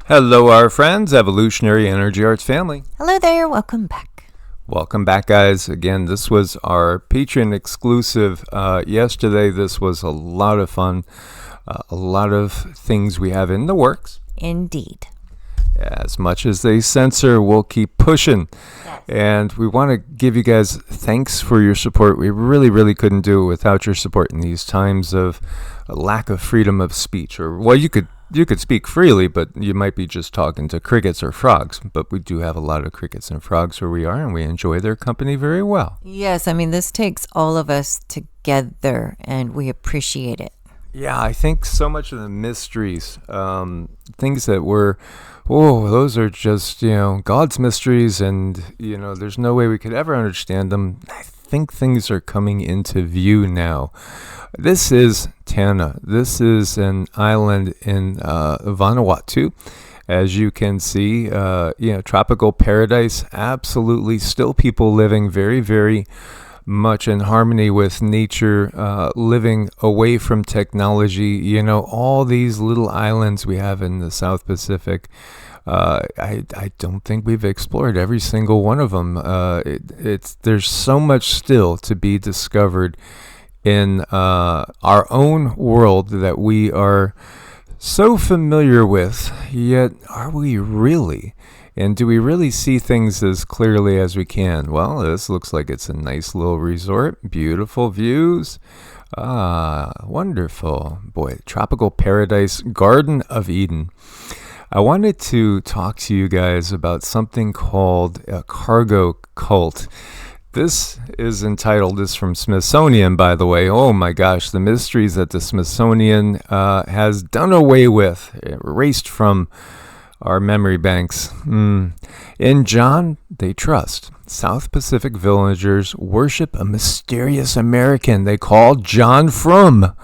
Hello, our friends, Evolutionary Energy Arts family. Hello there, welcome back. Welcome back, guys. Again, this was our Patreon exclusive yesterday. This was a lot of fun, a lot of things we have in the works. Indeed. As much as they censor, we'll keep pushing. Yes. And we want to give you guys thanks for your support. We really couldn't do it without your support in these times of a lack of freedom of speech. Or, well, you could speak freely, but you might be just talking to crickets or frogs. But we do have a lot of crickets and frogs where we are, and we enjoy their company very well. Yes, I mean, this takes all of us together, and we appreciate it. Yeah, I think so much of the mysteries, things that were, those are just, God's mysteries, and, there's no way we could ever understand them. I think things are coming into view now. This is Tana. This is an island in Vanuatu. As you can see, tropical paradise, absolutely still people living very much in harmony with nature, living away from technology. All these little islands we have in the South Pacific, I don't think we've explored every single one of them. There's so much still to be discovered in our own world that we are so familiar with, yet are we really? And do we really see things as clearly as we can? Well, this looks like it's a nice little resort. Beautiful views. Wonderful. Boy, tropical paradise, Garden of Eden. I wanted to talk to you guys about something called a cargo cult. This is entitled, this is from Smithsonian, by the way. Oh my gosh, the mysteries that the Smithsonian has done away with, erased from our memory banks. In John, they trust. South Pacific villagers worship a mysterious American they call John Frum,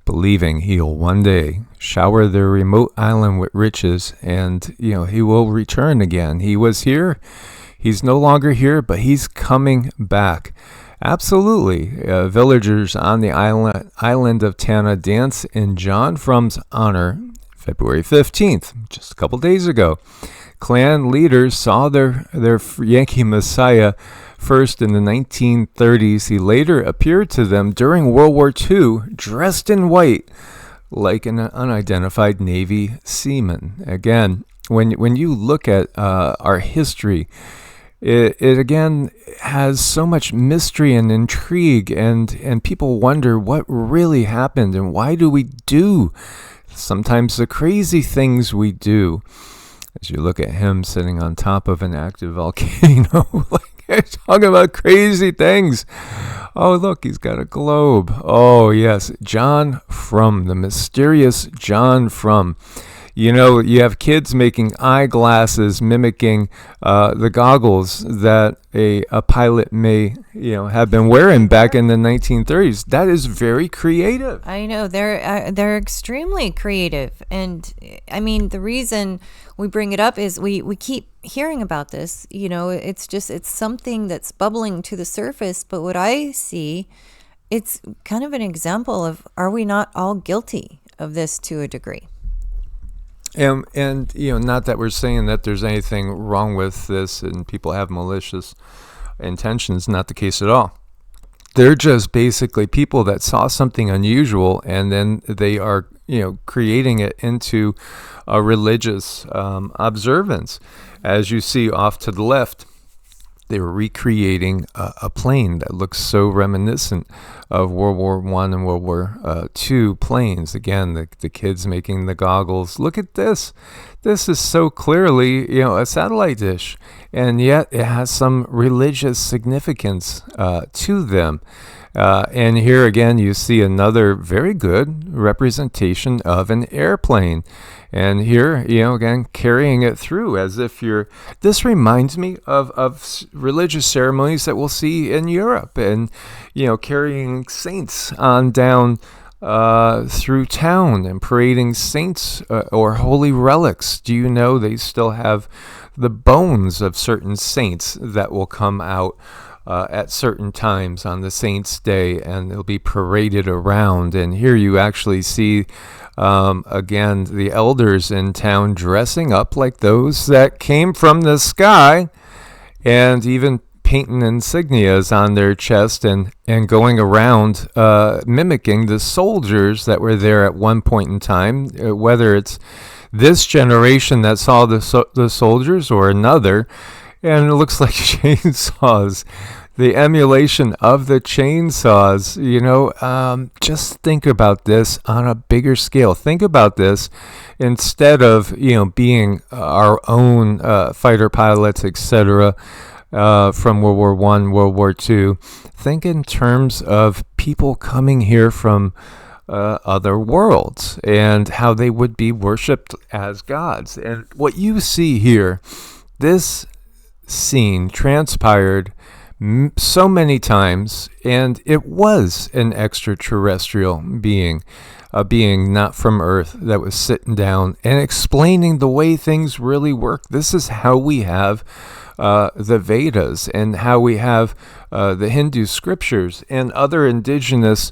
believing he'll one day shower their remote island with riches and, he will return again. He was here. He's no longer here, but he's coming back. Absolutely. Villagers on the island of Tana dance in John Frum's honor February 15th, just a couple days ago. Clan leaders saw their Yankee Messiah first in the 1930s. He later appeared to them during World War II, dressed in white, like an unidentified Navy seaman. Again, when you look at our history, it again has so much mystery and intrigue, and people wonder what really happened and why do we do sometimes the crazy things we do. As you look at him sitting on top of an active volcano, like talking about crazy things. Oh, look, he's got a globe. Oh, yes, John Frum, the mysterious John Frum. You have kids making eyeglasses mimicking the goggles that a pilot may, have been wearing back in the 1930s. That is very creative. I know, they're extremely creative. And I mean, the reason we bring it up is we keep hearing about this. It's something that's bubbling to the surface. But what I see, it's kind of an example of, are we not all guilty of this to a degree? And not that we're saying that there's anything wrong with this and people have malicious intentions, not the case at all. They're just basically people that saw something unusual and then they are, creating it into a religious observance. As you see off to the left, they were recreating a plane that looks so reminiscent of World War I and World War II planes. Again, the kids making the goggles. Look at this. This is so clearly, a satellite dish, and yet it has some religious significance to them. And here again, you see another very good representation of an airplane. And here, again, carrying it through as if this reminds me of religious ceremonies that we'll see in Europe and, carrying saints on down through town and parading saints or holy relics. Do you know they still have the bones of certain saints that will come out at certain times on the saint's day, and they'll be paraded around. And here you actually see, again, the elders in town dressing up like those that came from the sky, and even painting insignias on their chest and going around mimicking the soldiers that were there at one point in time, whether it's this generation that saw the soldiers or another. And it looks like chainsaws, the emulation of the chainsaws. Just think about this on a bigger scale. Think about this instead of, being our own fighter pilots, etc., from World War I, World War II. Think in terms of people coming here from other worlds and how they would be worshipped as gods. And what you see here, this scene transpired so many times, and it was an extraterrestrial being, a being not from Earth, that was sitting down and explaining the way things really work. This is how we have the Vedas, and how we have the Hindu scriptures and other indigenous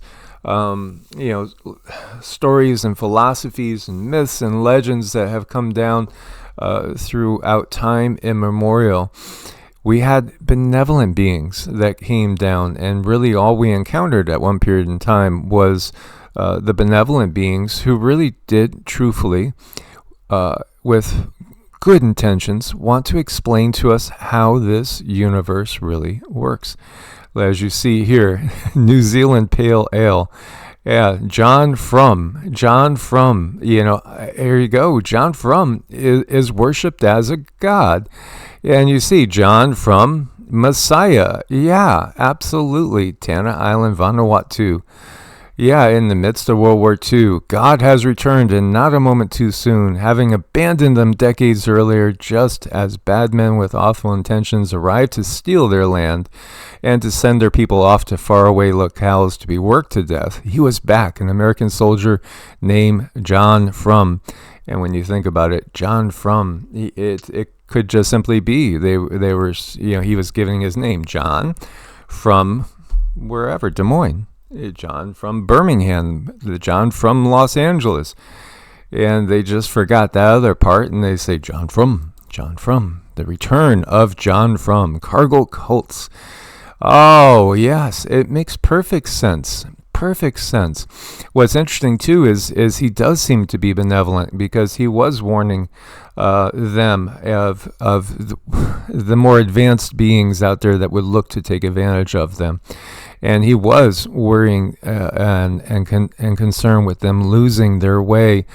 stories and philosophies and myths and legends that have come down throughout time immemorial. We had benevolent beings that came down, and really all we encountered at one period in time was the benevolent beings who really did truthfully, with good intentions, want to explain to us how this universe really works. As you see here, New Zealand Pale Ale. Yeah, John Frum, here you go. John Frum is worshipped as a god. And you see John Frum, Messiah. Yeah, absolutely. Tanna Island, Vanuatu. Yeah, in the midst of World War II, God has returned, and not a moment too soon, having abandoned them decades earlier, just as bad men with awful intentions arrived to steal their land and to send their people off to faraway locales to be worked to death. He was back, an American soldier named John Frum. And when you think about it, John Frum, it could just simply be they were, he was giving his name, John from wherever, Des Moines. John from Birmingham, the John from Los Angeles. And they just forgot that other part, and they say John Frum, the return of John Frum, cargo cults. Oh, yes, it makes perfect sense. What's interesting, too, is he does seem to be benevolent, because he was warning them of the more advanced beings out there that would look to take advantage of them. And he was worrying and concerned with them losing their way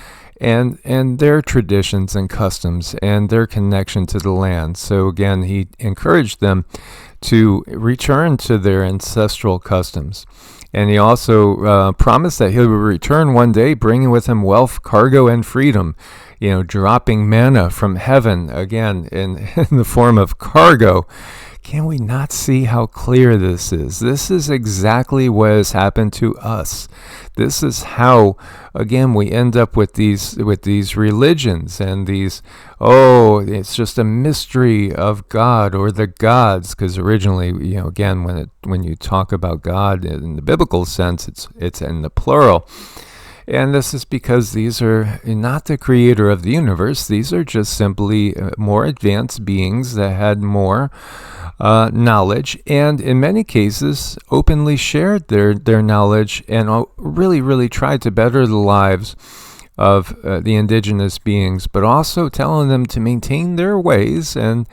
and their traditions and customs and their connection to the land. So again, he encouraged them to return to their ancestral customs. And he also promised that he would return one day, bringing with him wealth, cargo, and freedom. Dropping manna from heaven, again, in the form of cargo. Can we not see how clear this is? This is exactly what has happened to us. This is how, again, we end up with these religions and these, it's just a mystery of God or the gods. Because originally, again, when you talk about God in the biblical sense, it's in the plural. And this is because these are not the creator of the universe. These are just simply more advanced beings that had more knowledge, and in many cases openly shared their knowledge and really tried to better the lives of the indigenous beings, but also telling them to maintain their ways and,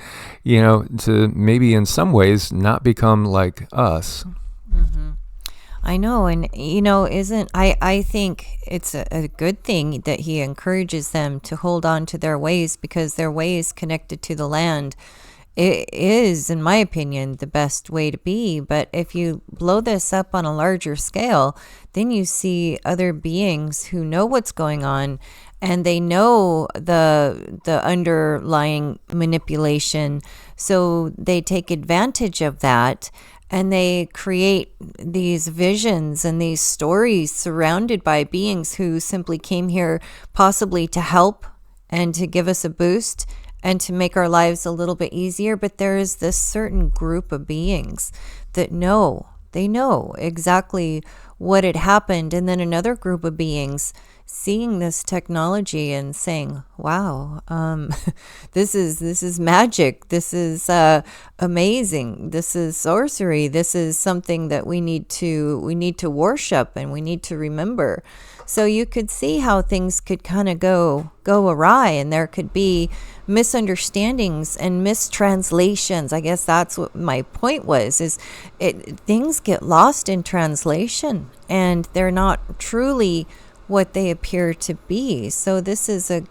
to maybe in some ways not become like us. Mm-hmm. I know, and I think it's a good thing that he encourages them to hold on to their ways, because their ways connected to the land, it is, in my opinion, the best way to be. But if you blow this up on a larger scale, then you see other beings who know what's going on, and they know the underlying manipulation, so they take advantage of that. And they create these visions and these stories surrounded by beings who simply came here possibly to help and to give us a boost. and to make our lives a little bit easier. But there is this certain group of beings that they know exactly what had happened. And then another group of beings seeing this technology and saying, wow, this is magic. This is amazing. This is sorcery. This is something that we need to worship and we need to remember. So you could see how things could kind of go awry, and there could be misunderstandings and mistranslations. I guess that's what my point was, is things get lost in translation and they're not truly what they appear to be. So this is a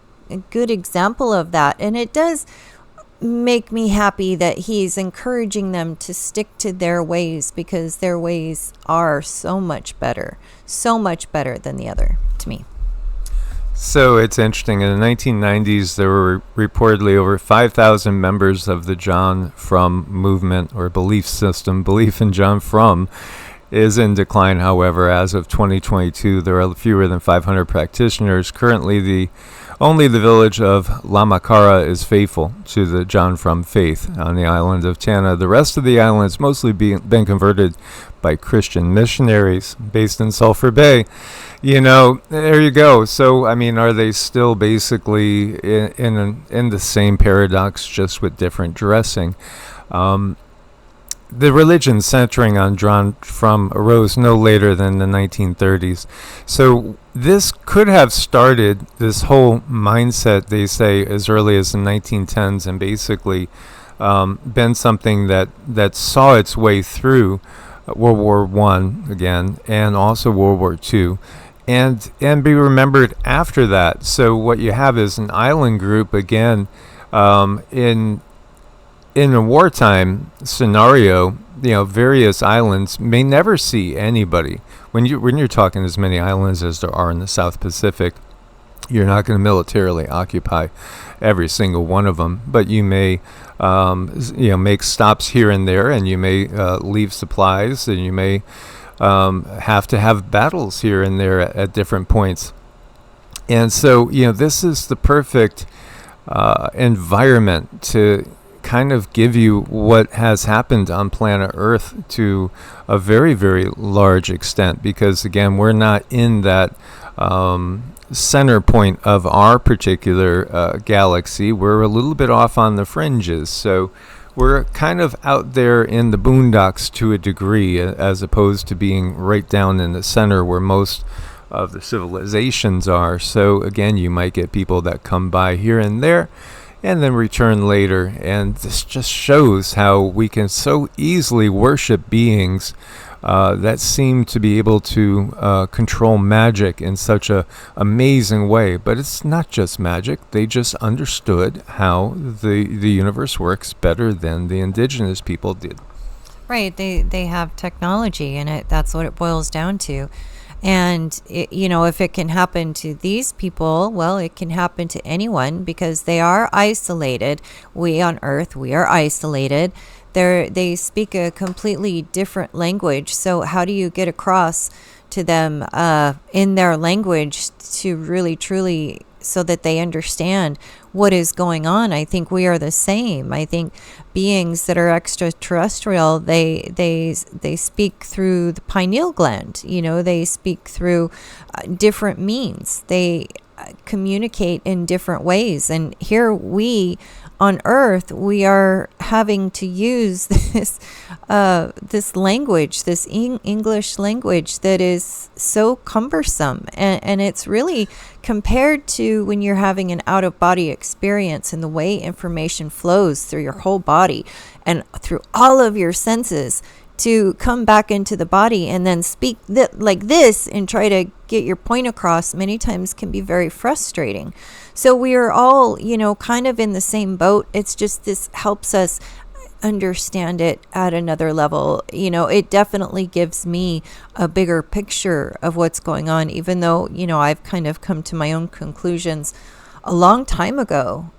good example of that. And it does make me happy that he's encouraging them to stick to their ways, because their ways are so much better than the other, to me. So it's interesting. In the 1990s, there were reportedly over 5,000 members of the John Frum movement or belief system. Belief in John Frum is in decline, however. As of 2022, there are fewer than 500 practitioners. Currently, only the village of Lamakara is faithful to the John Frum faith on the island of Tanna. The rest of the island has mostly been converted by Christian missionaries based in Sulphur Bay. There you go. So, I mean, are they still basically in the same paradox, just with different dressing? The religion centering on John Frum arose no later than the 1930s. So this could have started, this whole mindset, they say, as early as the 1910s, and basically been something that saw its way through World War I again, and also World War II, and be remembered after that. So what you have is an island group, again, in a wartime scenario. Various islands may never see anybody. When you're talking as many islands as there are in the South Pacific, you're not going to militarily occupy every single one of them, but you may make stops here and there, and you may leave supplies, and you may have to have battles here and there at different points. And so this is the perfect environment to kind of give you what has happened on planet Earth to a very, very large extent, because again, we're not in that center point of our particular galaxy. We're a little bit off on the fringes, so we're kind of out there in the boondocks to a degree, as opposed to being right down in the center where most of the civilizations are. So again, you might get people that come by here and there and then return later. And this just shows how we can so easily worship beings that seem to be able to control magic in such a amazing way. But it's not just magic. They just understood how the universe works better than the indigenous people did. Right. They have technology, and that's what it boils down to. And, if it can happen to these people, well, it can happen to anyone, because they are isolated. We on Earth, we are isolated. They speak a completely different language. So how do you get across to them in their language to really, truly, so that they understand what is going on? I think we are the same. I think beings that are extraterrestrial, they speak through the pineal gland. They speak through different means. They communicate in different ways. And here we on Earth, we are having to use this language, this English language that is so cumbersome. And it's really compared to when you're having an out-of-body experience, and the way information flows through your whole body and through all of your senses to come back into the body and then speak like this and try to get your point across, many times can be very frustrating. So we are all, kind of in the same boat. It's just this helps us understand it at another level. It definitely gives me a bigger picture of what's going on, even though, I've kind of come to my own conclusions a long time ago.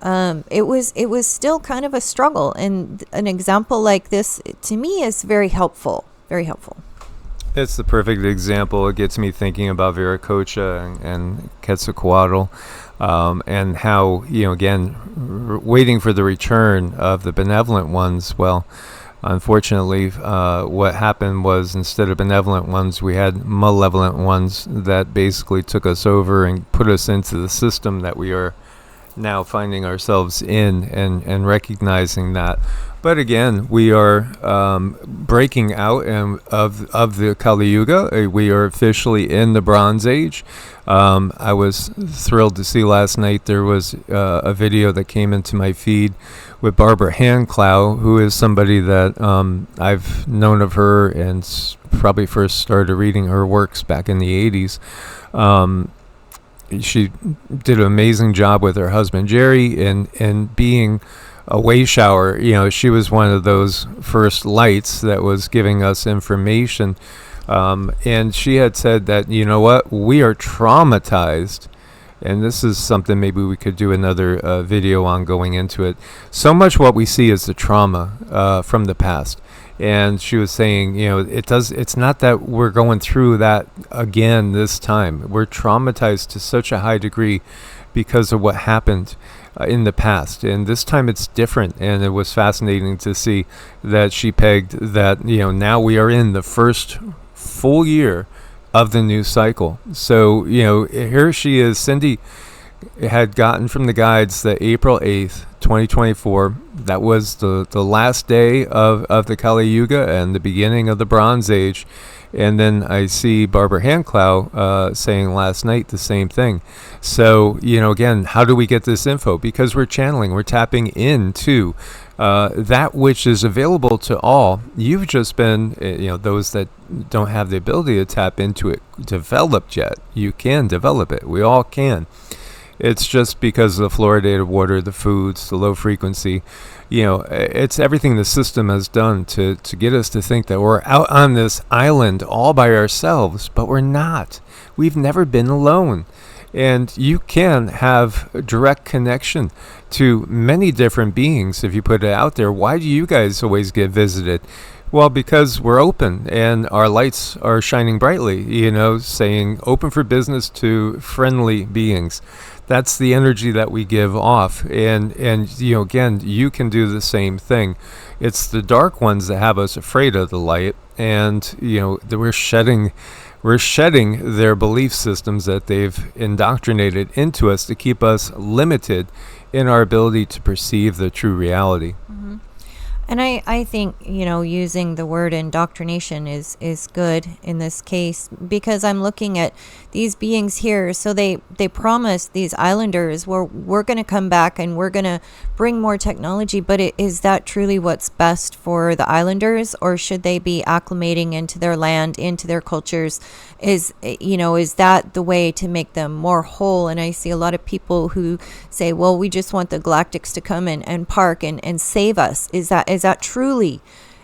It was still kind of a struggle, and an example like this to me is very helpful. Very helpful. It's the perfect example. It gets me thinking about Viracocha and Quetzalcoatl, and how, again, waiting for the return of the benevolent ones. Well, unfortunately, what happened was, instead of benevolent ones, we had malevolent ones that basically took us over and put us into the system that we are now finding ourselves in, and recognizing that. But again, we are breaking out of the Kali Yuga. We are officially in the Bronze Age. I was thrilled to see last night there was a video that came into my feed with Barbara Handclough, who is somebody that I've known of her and probably first started reading her works back in the 80s. She did an amazing job with her husband Jerry in being a way shower. She was one of those first lights that was giving us information, and she had said that, what, we are traumatized, and this is something maybe we could do another video on going into it. So much what we see is the trauma from the past. And she was saying, it's not that we're going through that again this time. We're traumatized to such a high degree because of what happened in the past. And this time it's different. And it was fascinating to see that she pegged that, now we are in the first full year of the new cycle. So, here she is. Cindy had gotten from the guides that April 8th, 2024, that was the last day of the Kali Yuga and the beginning of the Bronze Age. And then I see Barbara Handclough saying last night the same thing. So, again, how do we get this info? Because we're channeling, we're tapping into that which is available to all. You've just been, those that don't have the ability to tap into it developed yet. You can develop it. We all can. It's just because of the fluoridated water, the foods, the low frequency, it's everything the system has done to get us to think that we're out on this island all by ourselves, but we're not. We've never been alone. And you can have a direct connection to many different beings if you put it out there. Why do you guys always get visited? Well, because we're open and our lights are shining brightly, saying open for business to friendly beings. That's the energy that we give off. And again, you can do the same thing. It's the dark ones that have us afraid of the light. And, we're shedding their belief systems that they've indoctrinated into us to keep us limited in our ability to perceive the true reality. Mm-hmm. And I think, using the word indoctrination is good in this case, because I'm looking at these beings here. So they promise these islanders, we're going to come back and we're going to bring more technology. But is that truly what's best for the islanders? Or should they be acclimating into their land, into their cultures? Is that the way to make them more whole? And I see a lot of people who say, well, we just want the galactics to come in and park and save us. Is that truly,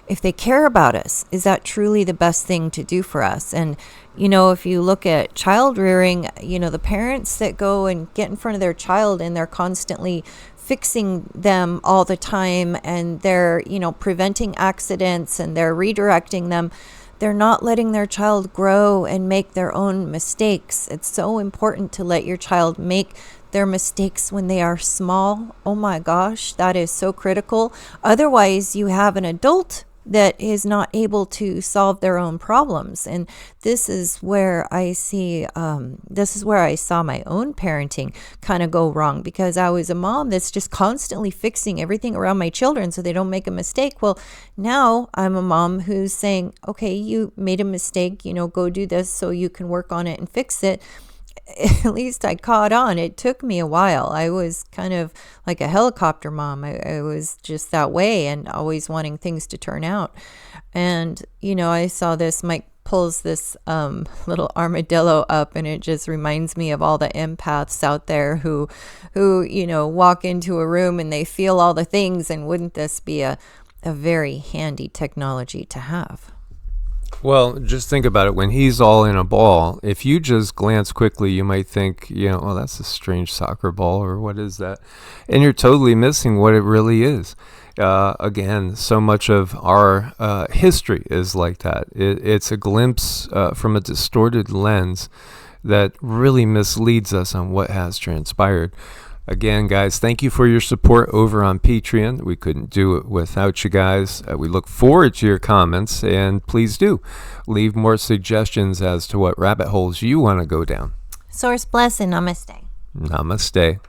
if they care about us, is that truly the best thing to do for us? And, if you look at child rearing, the parents that go and get in front of their child and they're constantly fixing them all the time, and they're, preventing accidents and they're redirecting them. They're not letting their child grow and make their own mistakes. It's so important to let your child make their mistakes when they are small. Oh my gosh, that is so critical. Otherwise, you have an adult that is not able to solve their own problems. And this is where I see, I saw my own parenting kind of go wrong, because I was a mom that's just constantly fixing everything around my children so they don't make a mistake. Well, now I'm a mom who's saying, okay, you made a mistake, go do this so you can work on it and fix it. At least I caught on. It took me a while. I was kind of like a helicopter mom. I was just that way and always wanting things to turn out. And, I saw this, Mike pulls this little armadillo up, and it just reminds me of all the empaths out there who walk into a room and they feel all the things. And wouldn't this be a very handy technology to have? Well, just think about it. When he's all in a ball, if you just glance quickly, you might think, oh, that's a strange soccer ball, or what is that? And you're totally missing what it really is. Again, so much of our history is like that. It's a glimpse from a distorted lens that really misleads us on what has transpired. Again, guys, thank you for your support over on Patreon. We couldn't do it without you guys. We look forward to your comments, and please do leave more suggestions as to what rabbit holes you want to go down. Source bless and namaste. Namaste.